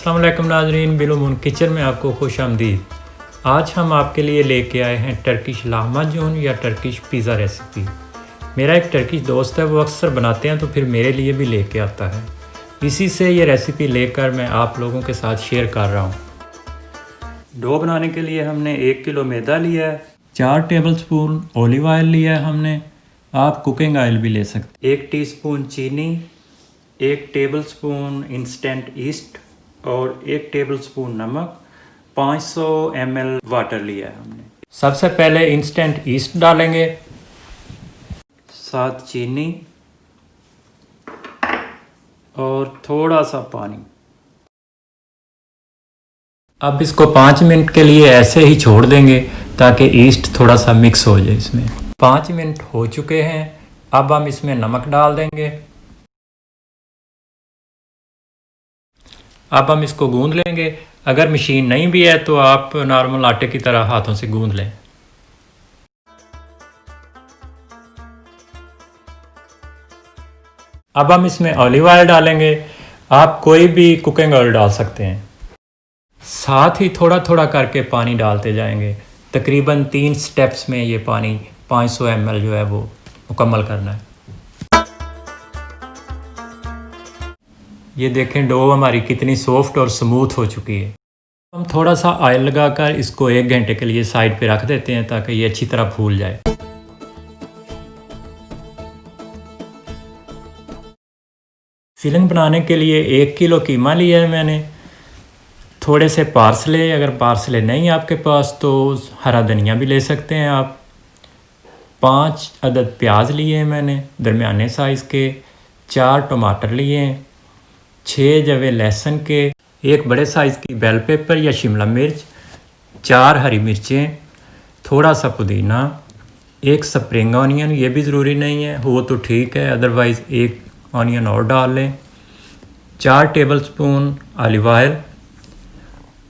अस्सलाम वालेकुम नाज़रीन, ब्लू मून किचन में आपको खुश आमदीद। आज हम आपके लिए लेके आए हैं टर्किश लाहमाजून या टर्किश पिज़्ज़ा रेसिपी। मेरा एक टर्किश दोस्त है, वो अक्सर बनाते हैं तो फिर मेरे लिए भी लेके आता है। इसी से ये रेसिपी लेकर मैं आप लोगों के साथ शेयर कर रहा हूँ। डो बनाने के लिए हमने 1 किलो मैदा लिया है, 4 टेबलस्पून ऑलिव ऑयल लिया है हमने, आप कुकिंग ऑयल भी ले सकते। 1 टीस्पून चीनी, 1 टेबलस्पून इंस्टेंट ईस्ट और 1 टेबलस्पून नमक, 500 ml वाटर लिया है हमने। सबसे पहले इंस्टेंट ईस्ट डालेंगे, साथ चीनी और थोड़ा सा पानी। अब इसको 5 मिनट के लिए ऐसे ही छोड़ देंगे ताकि ईस्ट थोड़ा सा मिक्स हो जाए इसमें। 5 मिनट हो चुके हैं, अब हम इसमें नमक डाल देंगे। अब हम इसको गूंद लेंगे। अगर मशीन नहीं भी है तो आप नॉर्मल आटे की तरह हाथों से गूंद लें। अब हम इसमें ऑलिव ऑयल डालेंगे, आप कोई भी कुकिंग ऑयल डाल सकते हैं। साथ ही थोड़ा थोड़ा करके पानी डालते जाएंगे। तकरीबन 3 स्टेप्स में ये पानी 500 ml जो है वो मुकम्मल करना है। ये देखें डो हमारी कितनी सॉफ्ट और स्मूथ हो चुकी है। हम थोड़ा सा ऑयल लगाकर इसको 1 घंटे के लिए साइड पे रख देते हैं ताकि ये अच्छी तरह फूल जाए। फिलिंग बनाने के लिए 1 किलो कीमा लिया है मैंने, थोड़े से पार्सले, अगर पार्सले नहीं आपके पास तो हरा धनिया भी ले सकते हैं आप। 5 अदद प्याज लिए हैं मैंने दरमियाने साइज़ के, 4 टमाटर लिए हैं, 6 जवे लहसुन के, 1 बड़े साइज़ की बेल पेपर या शिमला मिर्च, 4 हरी मिर्चें, थोड़ा सा पुदीना, 1 स्प्रिंग ऑनियन, ये भी ज़रूरी नहीं है, हो तो ठीक है, अदरवाइज़ 1 ऑनियन और डाल लें, 4 टेबलस्पून ऑलिव ऑयल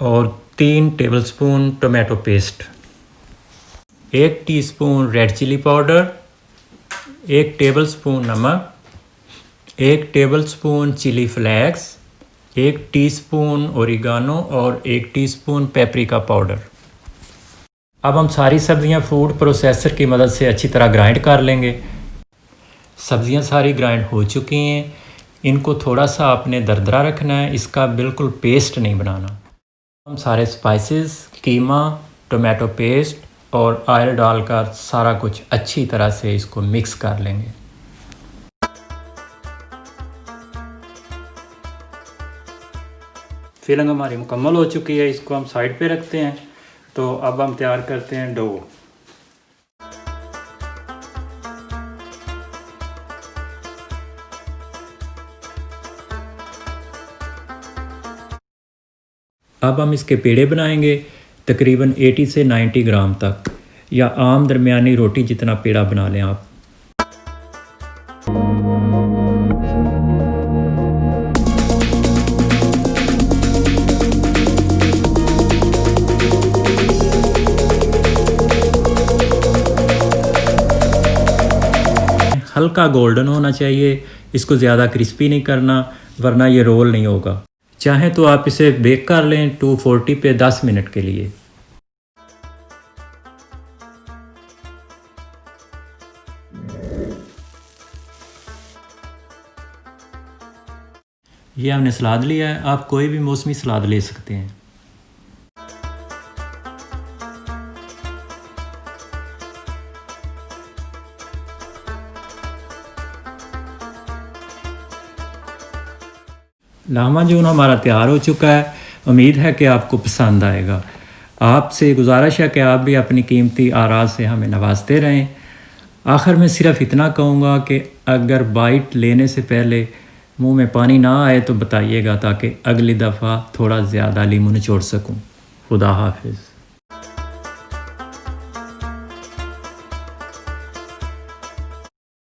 और 3 tablespoon tomato paste, 1 teaspoon red chilli powder, 1 tablespoon नमक, 1 tablespoon chilli flakes, 1 teaspoon oregano और 1 टीस्पून पेपरिका पाउडर। अब हम सारी सब्ज़ियां फूड प्रोसेसर की मदद से अच्छी तरह ग्राइंड कर लेंगे। सब्ज़ियां सारी ग्राइंड हो चुकी हैं, इनको थोड़ा सा आपने दरदरा रखना है, इसका बिल्कुल पेस्ट नहीं बनाना। हम सारे स्पाइसेस, कीमा, टोमेटो पेस्ट और ऑयल डालकर सारा कुछ अच्छी तरह से इसको मिक्स कर लेंगे। फिलिंग हमारी मुकम्मल हो चुकी है, इसको हम साइड पे रखते हैं। तो अब हम तैयार करते हैं डो। अब हम इसके पेड़े बनाएंगे तकरीबन 80 से 90 ग्राम तक, या आम दरमियानी रोटी जितना पेड़ा बना लें आप। हल्का गोल्डन होना चाहिए, इसको ज़्यादा क्रिस्पी नहीं करना वरना ये रोल नहीं होगा। चाहें तो आप इसे बेक कर लें 240 पे 10 मिनट के लिए। ये हमने सलाद लिया है, आप कोई भी मौसमी सलाद ले सकते हैं। लाहमाजून हमारा तैयार हो चुका है, उम्मीद है कि आपको पसंद आएगा। आपसे गुजारिश है कि आप भी अपनी कीमती आराज़ से हमें नवाजते रहें। आखिर में सिर्फ इतना कहूँगा कि अगर बाइट लेने से पहले मुंह में पानी ना आए तो बताइएगा ताकि अगली दफ़ा थोड़ा ज़्यादा लीमू निचोड़ सकूँ। खुदा हाफिज़।